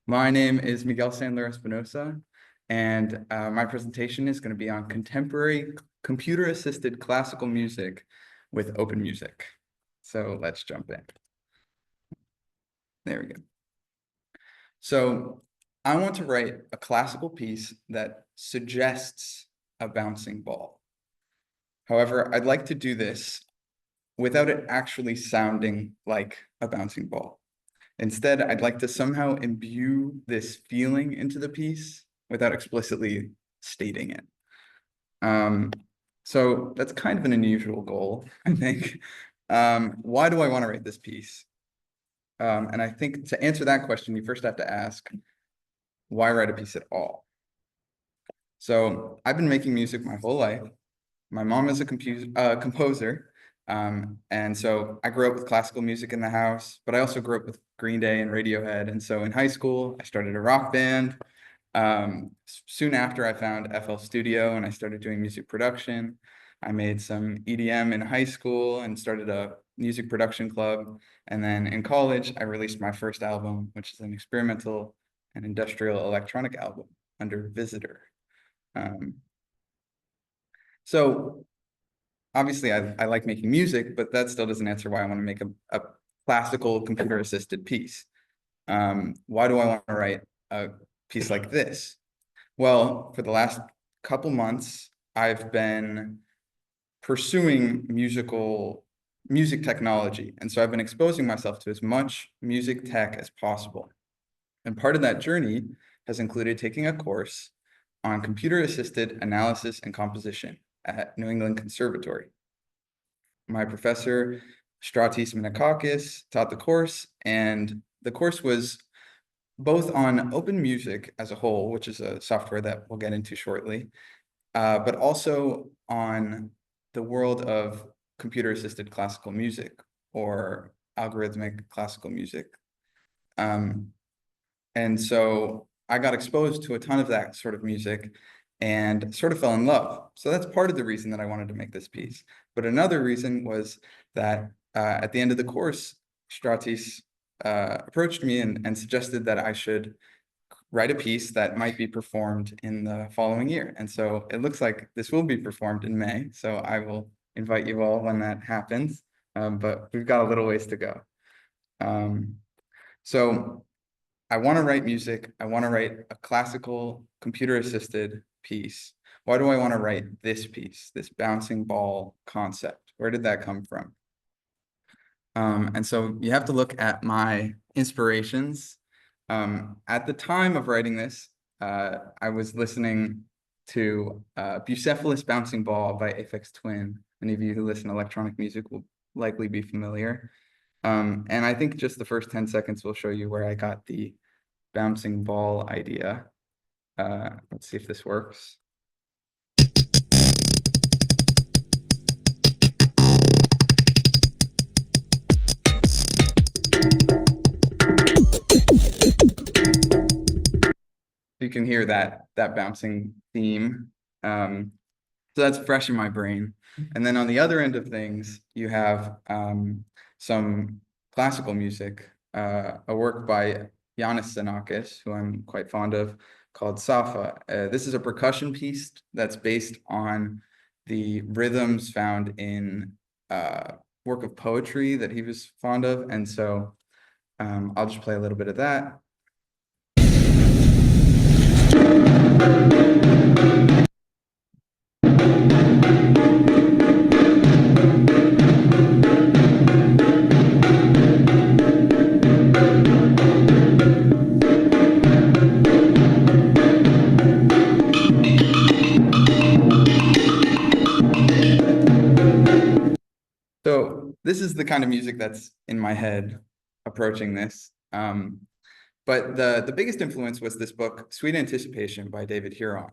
My name is Miguel Sandler-Espinosa, and my presentation is going to be on contemporary computer-assisted classical music with OpenMusic. So let's jump in. There we go. So I want to write a classical piece that suggests a bouncing ball. However, I'd like to do this without it actually sounding like a bouncing ball. Instead, I'd like to somehow imbue this feeling into the piece without explicitly stating it. So that's kind of an unusual goal, I think. Why do I want to write this piece? And I think to answer that question, you first have to ask, why write a piece at all? So I've been making music my whole life. My mom is a composer. And so I grew up with classical music in the house, but I also grew up with Green Day and Radiohead. And so in high school, I started a rock band. Soon after, I found FL Studio and I started doing music production. I made some EDM in high school and started a music production club. And then in college, I released my first album, which is an experimental and industrial electronic album under Visitor. So obviously I like making music, but that still doesn't answer why I want to make a classical computer-assisted piece. Why do I want to write a piece like this? Well, for the last couple months, I've been pursuing music technology. And so I've been exposing myself to as much music tech as possible. And part of that journey has included taking a course on computer-assisted analysis and composition at New England Conservatory. My professor, Stratis Minakakis, taught the course, and the course was both on OpenMusic as a whole, which is a software that we'll get into shortly, but also on the world of computer-assisted classical music or algorithmic classical music. And so I got exposed to a ton of that sort of music and sort of fell in love. So that's part of the reason that I wanted to make this piece. But another reason was that at the end of the course, Stratis approached me and suggested that I should write a piece that might be performed in the following year. And so it looks like this will be performed in May. So I will invite you all when that happens. But we've got a little ways to go. So I want to write music. I want to write a classical computer-assisted piece. Why do I want to write this piece, this bouncing ball concept? Where did that come from? And so you have to look at my inspirations. At the time of writing this, I was listening to Bucephalus Bouncing Ball by Aphex Twin. Any of you who listen to electronic music will likely be familiar. And I think just the first 10 seconds will show you where I got the bouncing ball idea. Let's see if this works. You can hear that bouncing theme. So that's fresh in my brain. And then on the other end of things, you have some classical music, a work by Yannis Xenakis, who I'm quite fond of, called Safa. This is a percussion piece that's based on the rhythms found in work of poetry that he was fond of. And so I'll just play a little bit of that. So this is the kind of music that's in my head approaching this. But the biggest influence was this book, Sweet Anticipation by David Huron.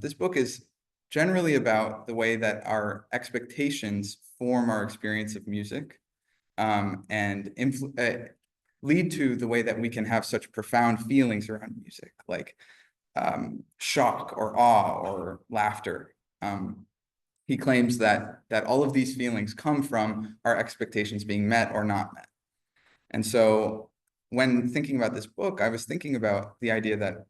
This book is generally about the way that our expectations form our experience of music and lead to the way that we can have such profound feelings around music, like shock or awe or laughter. He claims that all of these feelings come from our expectations being met or not met. And so when thinking about this book, I was thinking about the idea that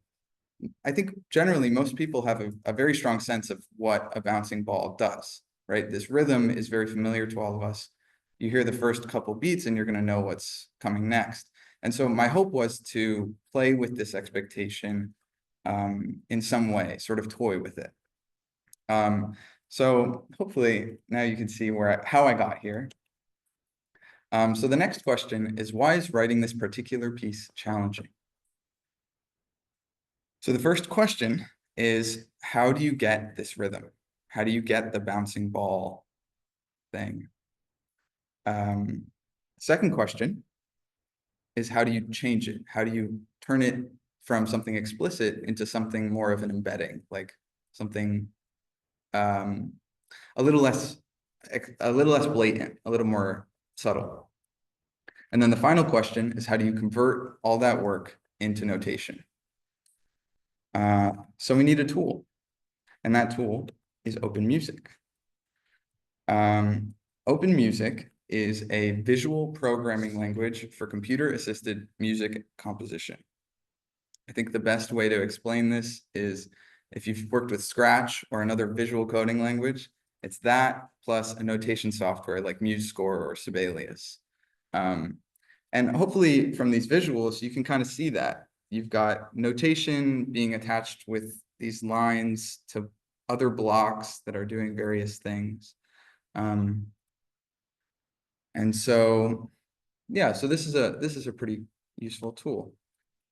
I think generally most people have a very strong sense of what a bouncing ball does, right? This rhythm is very familiar to all of us. You hear the first couple beats and you're going to know what's coming next. And so my hope was to play with this expectation in some way, sort of toy with it. So hopefully now you can see how I got here. So the next question is, why is writing this particular piece challenging? So the first question is, how do you get this rhythm? How do you get the bouncing ball thing? Second question is, how do you change it? How do you turn it from something explicit into something more of an embedding, like something a little less blatant, a little more subtle? And then the final question is, how do you convert all that work into notation? So we need a tool, and that tool is OpenMusic. OpenMusic is a visual programming language for computer-assisted music composition. I think the best way to explain this is if you've worked with Scratch or another visual coding language, it's that plus a notation software like MuseScore or Sibelius. And hopefully from these visuals, you can kind of see that. You've got notation being attached with these lines to other blocks that are doing various things. And so, yeah, so this is a pretty useful tool.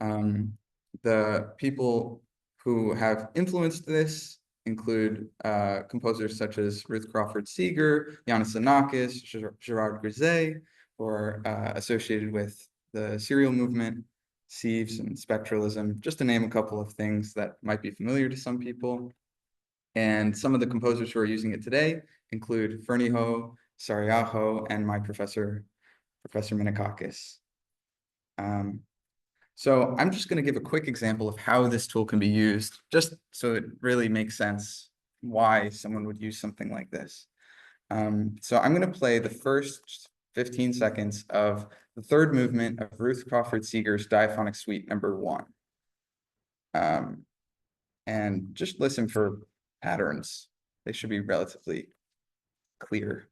The people who have influenced this include composers such as Ruth Crawford Seeger, Yannis Xenakis, Gerard Grisey, who are associated with the serial movement, sieves, and spectralism, just to name a couple of things that might be familiar to some people. And some of the composers who are using it today include Ferniho, Sariaho, and my Professor Minakakis. So I'm just going to give a quick example of how this tool can be used, just so it really makes sense why someone would use something like this. So I'm going to play the first 15 seconds of the third movement of Ruth Crawford Seeger's Diaphonic Suite number 1. And just listen for patterns. They should be relatively clear.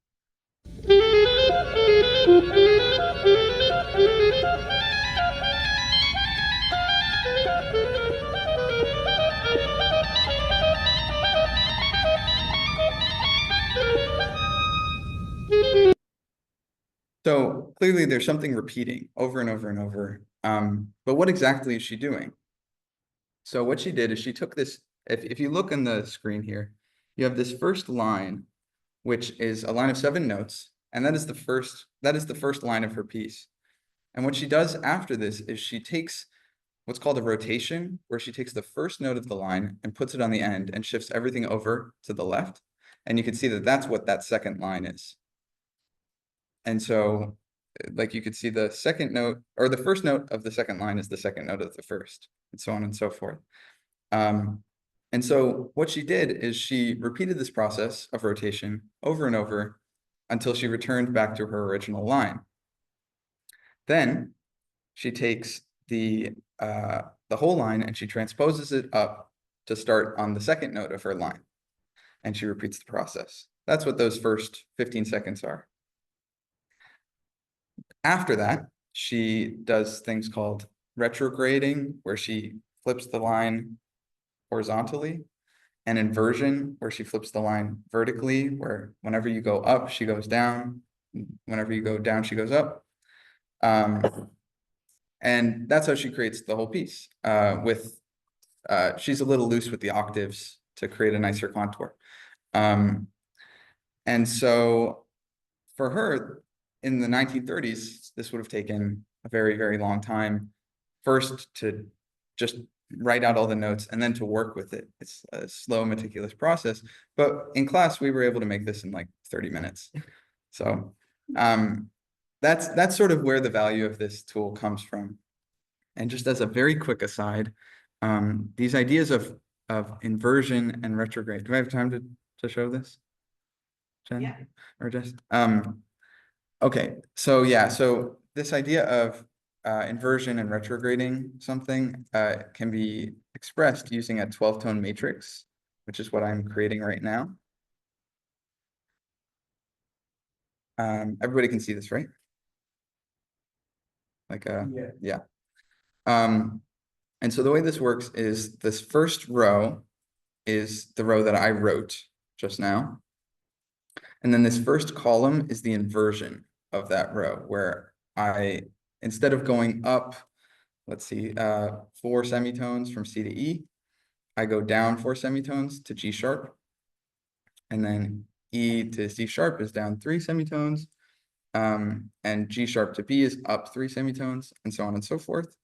So clearly there's something repeating over and over and over. But what exactly is she doing? So what she did is she took this, if you look on the screen here, you have this first line, which is a line of 7 notes, and that is the first line of her piece. And what she does after this is she takes what's called a rotation, where she takes the first note of the line and puts it on the end and shifts everything over to the left. And you can see that that's what that second line is. And so, like, you could see the second note, or the first note of the second line is the second note of the first, and so on and so forth. And so what she did is she repeated this process of rotation over and over until she returned back to her original line. Then she takes the whole line and she transposes it up to start on the second note of her line. And she repeats the process. That's what those first 15 seconds are. After that, she does things called retrograding, where she flips the line horizontally, and inversion, where she flips the line vertically, where whenever you go up, she goes down. Whenever you go down, she goes up. And that's how she creates the whole piece. She's a little loose with the octaves to create a nicer contour. And so for her, in the 1930s, this would have taken a very, very long time, first to just write out all the notes and then to work with it. It's a slow, meticulous process. But in class, we were able to make this in like 30 minutes. So that's sort of where the value of this tool comes from. And just as a very quick aside, these ideas of inversion and retrograde. Do I have time to show this, Jen? Yeah. Or just okay, so yeah, so this idea of inversion and retrograding something can be expressed using a 12-tone matrix, which is what I'm creating right now. Everybody can see this, right? Like, yeah. And so the way this works is this first row is the row that I wrote just now. And then this first column is the inversion of that row, where I, instead of going up, let's see, 4 semitones from C to E, I go down 4 semitones to G sharp. And then E to C sharp is down 3 semitones. And G sharp to B is up 3 semitones, and so on and so forth.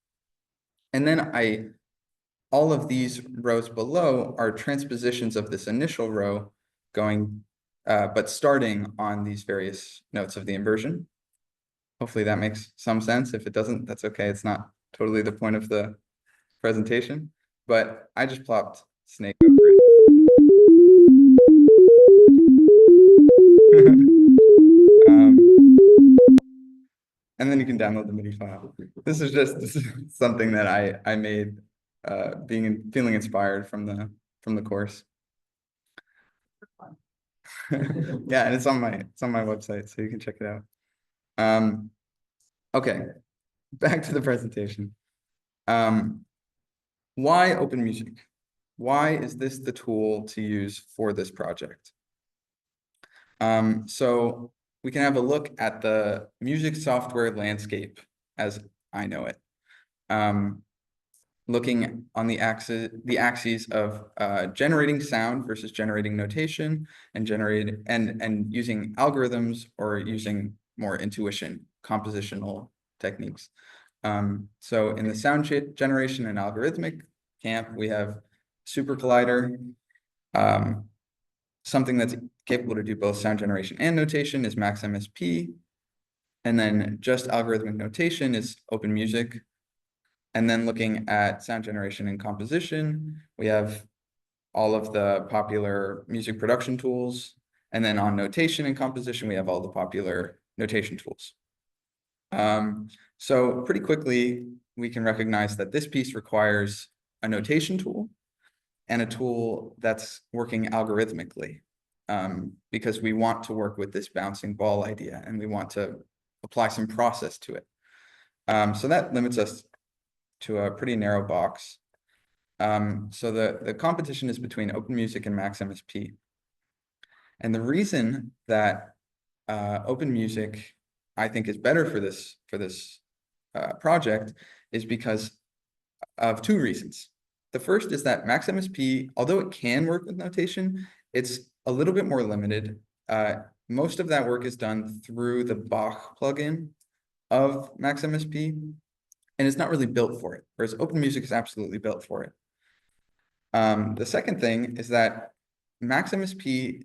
And then all of these rows below are transpositions of this initial row going, but starting on these various notes of the inversion. Hopefully that makes some sense. If it doesn't, that's okay. It's not totally the point of the presentation, but I just plopped Snake over it. And then you can download the MIDI file. This is something that I made feeling inspired from the course. Yeah, and it's on my website, so you can check it out. Okay, back to the presentation. Why OpenMusic? Why is this the tool to use for this project? So we can have a look at the music software landscape as I know it. Looking on the axes of generating sound versus generating notation, and using algorithms or using more intuition, compositional techniques. So in the sound generation and algorithmic camp, we have Super Collider. Something that's capable to do both sound generation and notation is Max MSP. And then just algorithmic notation is OpenMusic. And then looking at sound generation and composition, we have all of the popular music production tools. And then on notation and composition, we have all the popular notation tools. So pretty quickly, we can recognize that this piece requires a notation tool and a tool that's working algorithmically, because we want to work with this bouncing ball idea and we want to apply some process to it. So that limits us to a pretty narrow box. So the competition is between OpenMusic and Max MSP. And the reason that OpenMusic, I think, is better for this project is because of 2 reasons. The first is that Max MSP, although it can work with notation, it's a little bit more limited. Most of that work is done through the Bach plugin of Max MSP, and it's not really built for it, whereas OpenMusic is absolutely built for it. The second thing is that Max MSP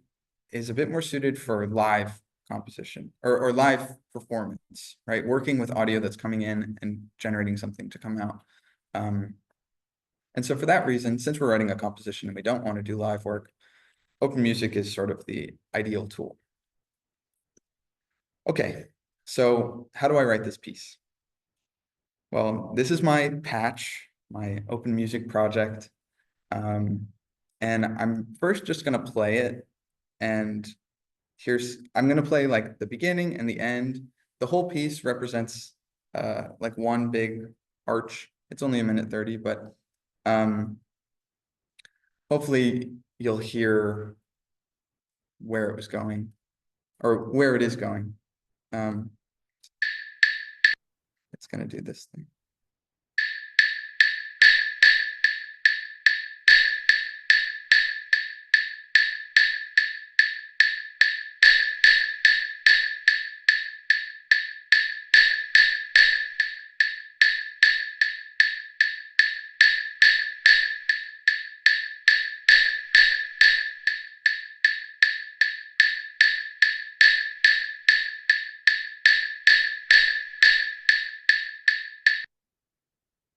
is a bit more suited for live composition or live performance, right? Working with audio that's coming in and generating something to come out. And so for that reason, since we're writing a composition and we don't want to do live work, OpenMusic is sort of the ideal tool. Okay, so how do I write this piece? Well, this is my patch, my OpenMusic project. And I'm first just going to play it. And I'm going to play like the beginning and the end. The whole piece represents like one big arch. It's only 1:30, but hopefully you'll hear where it was going or where it is going. It's going to do this thing.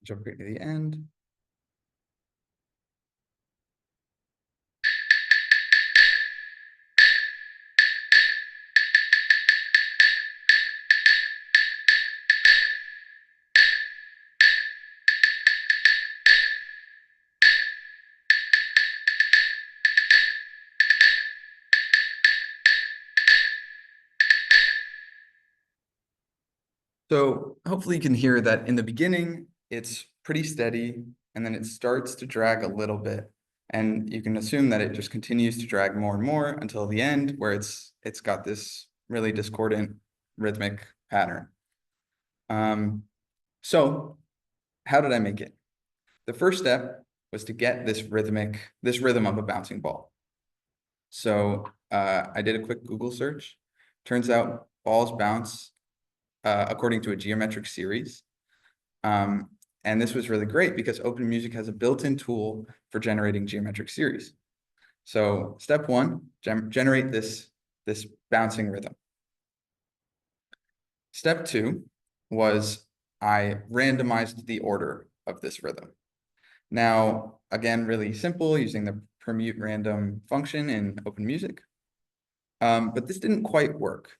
Jump right to the end. So hopefully you can hear that in the beginning, it's pretty steady, and then it starts to drag a little bit. And you can assume that it just continues to drag more and more until the end, where it's got this really discordant rhythmic pattern. So how did I make it? The first step was to get this rhythm of a bouncing ball. So I did a quick Google search. Turns out balls bounce according to a geometric series. And this was really great because OpenMusic has a built-in tool for generating geometric series. So step one, generate this bouncing rhythm. Step two was I randomized the order of this rhythm. Now, again, really simple using the permute random function in OpenMusic. But this didn't quite work.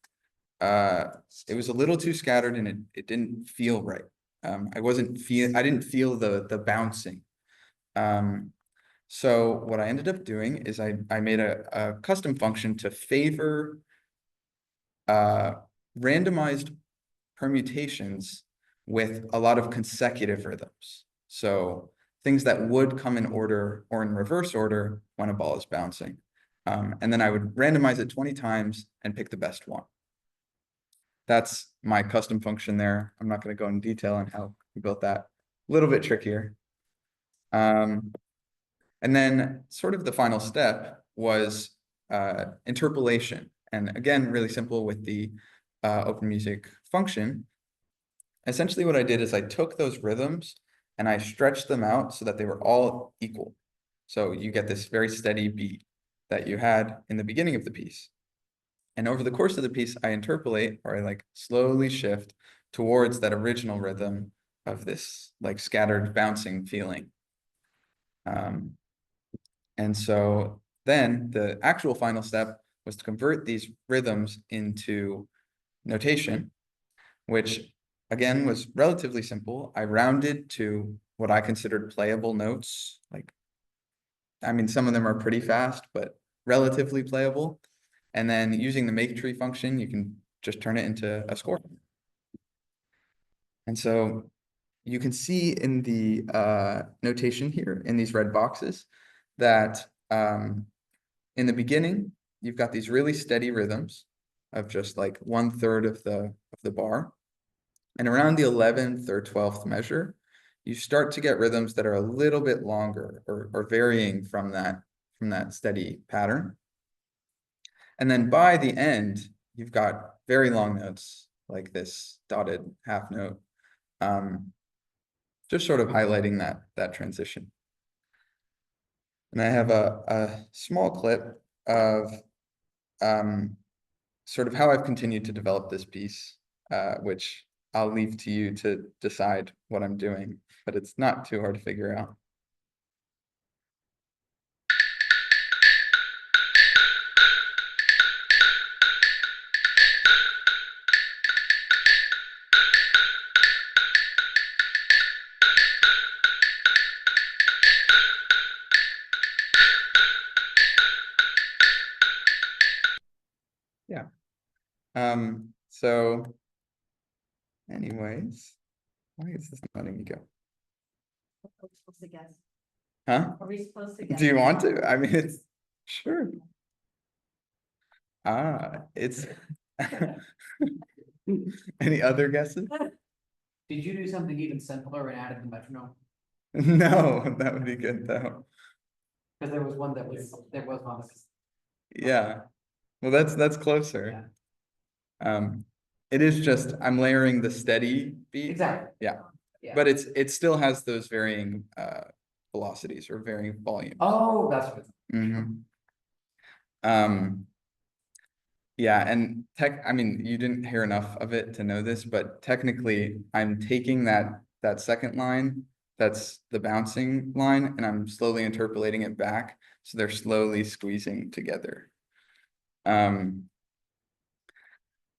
It was a little too scattered and it didn't feel right. I didn't feel the bouncing. So what I ended up doing is I made a custom function to favor randomized permutations with a lot of consecutive rhythms. So things that would come in order or in reverse order when a ball is bouncing. And then I would randomize it 20 times and pick the best one. That's my custom function there. I'm not going to go in detail on how we built that. A little bit trickier. And then sort of the final step was interpolation. And again, really simple with the OpenMusic function. Essentially what I did is I took those rhythms and I stretched them out so that they were all equal. So you get this very steady beat that you had in the beginning of the piece. And over the course of the piece, I interpolate, or I like slowly shift towards that original rhythm of this like scattered bouncing feeling. And so then the actual final step was to convert these rhythms into notation, which again was relatively simple. I rounded to what I considered playable notes. Like, I mean, some of them are pretty fast, but relatively playable. And then using the make tree function, you can just turn it into a score. And so you can see in the notation here in these red boxes that in the beginning, you've got these really steady rhythms of just like 1/3 of the bar. And around the 11th or 12th measure, you start to get rhythms that are a little bit longer or varying from that steady pattern. And then by the end, you've got very long notes like this dotted half note, just sort of highlighting that transition. And I have a small clip of sort of how I've continued to develop this piece, which I'll leave to you to decide what I'm doing, but it's not too hard to figure out. Yeah. So anyways, why is this not letting me go? Are we supposed to guess? Huh? Are we supposed to guess? Do you want to? I mean, it's sure. It's any other guesses? Did you do something even simpler and added the metronome? No, that would be good though. Because there was one that was, Yeah. Well, that's closer. It is just I'm layering the steady beat. Exactly. Yeah. Yeah. But it still has those varying velocities or varying volumes. Oh, that's what. Mhm. Yeah, and I mean, you didn't hear enough of it to know this, but technically I'm taking that second line, that's the bouncing line, and I'm slowly interpolating it back. So they're slowly squeezing together.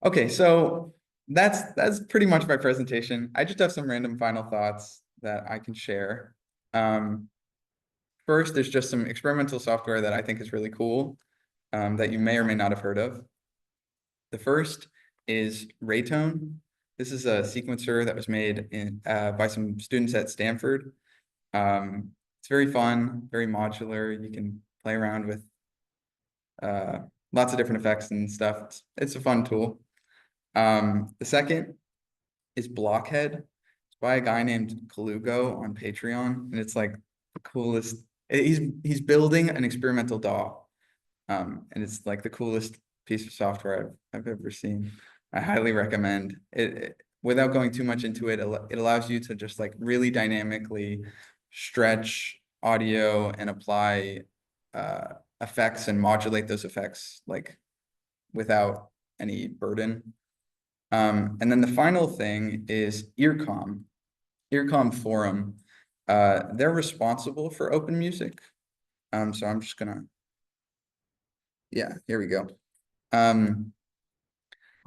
Okay, so that's pretty much my presentation. I just have some random final thoughts that I can share. First, there's just some experimental software that I think is really cool, that you may or may not have heard of. The first is Raytone. This is a sequencer that was made by some students at Stanford. It's very fun, very modular. You can play around with lots of different effects and stuff. It's a fun tool. The second is Blockhead. It's by a guy named Kalugo on Patreon, and it's like the coolest. He's building an experimental DAW, and it's like the coolest piece of software I've ever seen. I highly recommend it. Without going too much into it, it allows you to just like really dynamically stretch audio and apply effects and modulate those effects like without any burden. And then the final thing is Earcom Forum. They're responsible for OpenMusic. So I'm just gonna, yeah, here we go.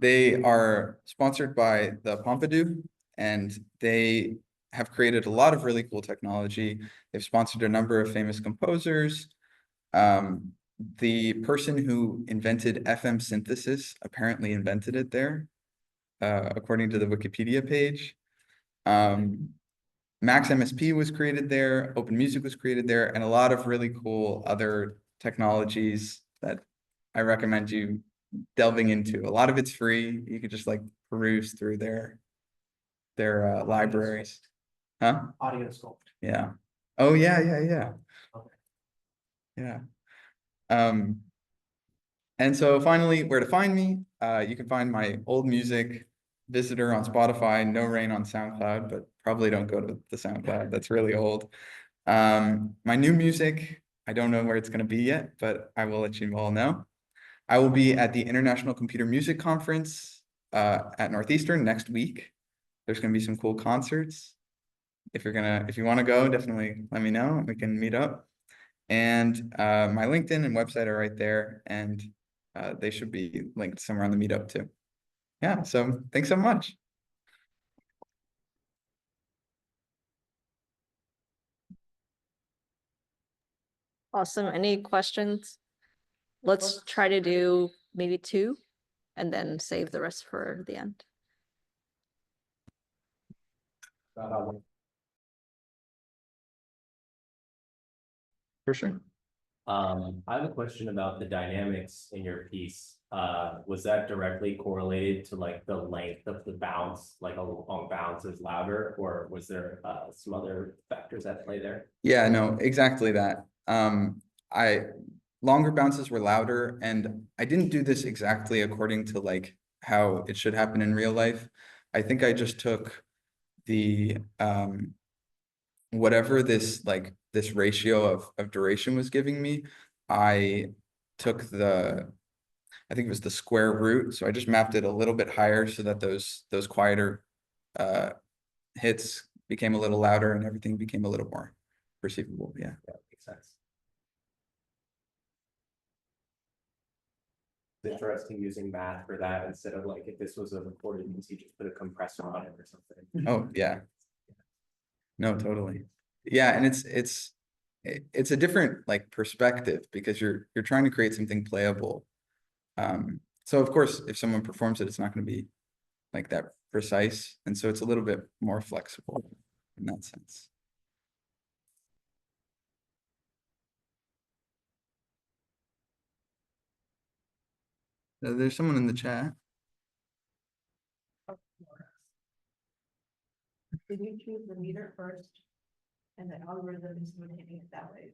They are sponsored by the Pompidou, and they have created a lot of really cool technology. They've sponsored a number of famous composers. The person who invented FM synthesis apparently invented it there, according to the Wikipedia page. Max MSP was created there, OpenMusic was created there, and a lot of really cool other technologies that I recommend you delving into. A lot of it's free. You could just like peruse through their libraries. Huh? Audio sculpt. Yeah. Oh yeah. Okay. Yeah. And so finally, where to find me? You can find my old music Visitor on Spotify, No Rain on SoundCloud, but probably don't go to the SoundCloud. That's really old. My new music, I don't know where it's going to be yet, but I will let you all know. I will be at the International Computer Music Conference at Northeastern next week. There's going to be some cool concerts. If you want to go, definitely let me know. We can meet up. And my LinkedIn and website are right there, and they should be linked somewhere on the meetup too. Yeah, so thanks so much. Awesome. Any questions? Let's try to do maybe 2 and then save the rest for the end. For sure. I have a question about the dynamics in your piece. Was that directly correlated to like the length of the bounce, like a long bounce is louder, or was there some other factors at play there? Yeah, no, exactly that. Longer bounces were louder, and I didn't do this exactly according to like how it should happen in real life. I think I just took the whatever this ratio of duration was giving me. I took I think it was the square root, so I just mapped it a little bit higher so that those quieter hits became a little louder and everything became a little more perceivable. Yeah, That makes sense. It's interesting using math for that instead of like if this was a recorded piece, you just put a compressor on it or something. Oh yeah. No, totally. Yeah, and it's a different like perspective because you're trying to create something playable. So of course, if someone performs it, it's not going to be like that precise, and so it's a little bit more flexible in that sense. There's someone in the chat. Did you choose the meter first? And the algorithm is rotating it that way?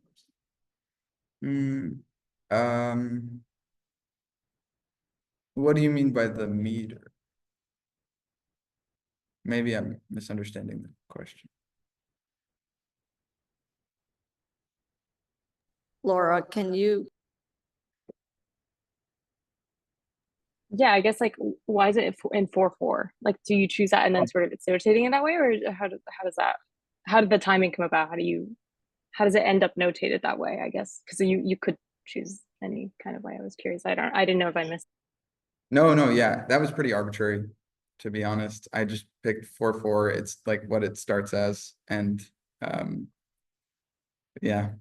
What do you mean by the meter? Maybe I'm misunderstanding the question. Laura, can you? Yeah, I guess like why is it in 4/4? Like, do you choose that and then sort of it's notating in that way, or how did the timing come about? How does it end up notated that way? I guess because you could choose any kind of way. I was curious. I didn't know if I missed. No, yeah, that was pretty arbitrary, to be honest. I just picked 4/4. It's like what it starts as, and yeah,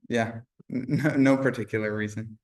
yeah, no particular reason.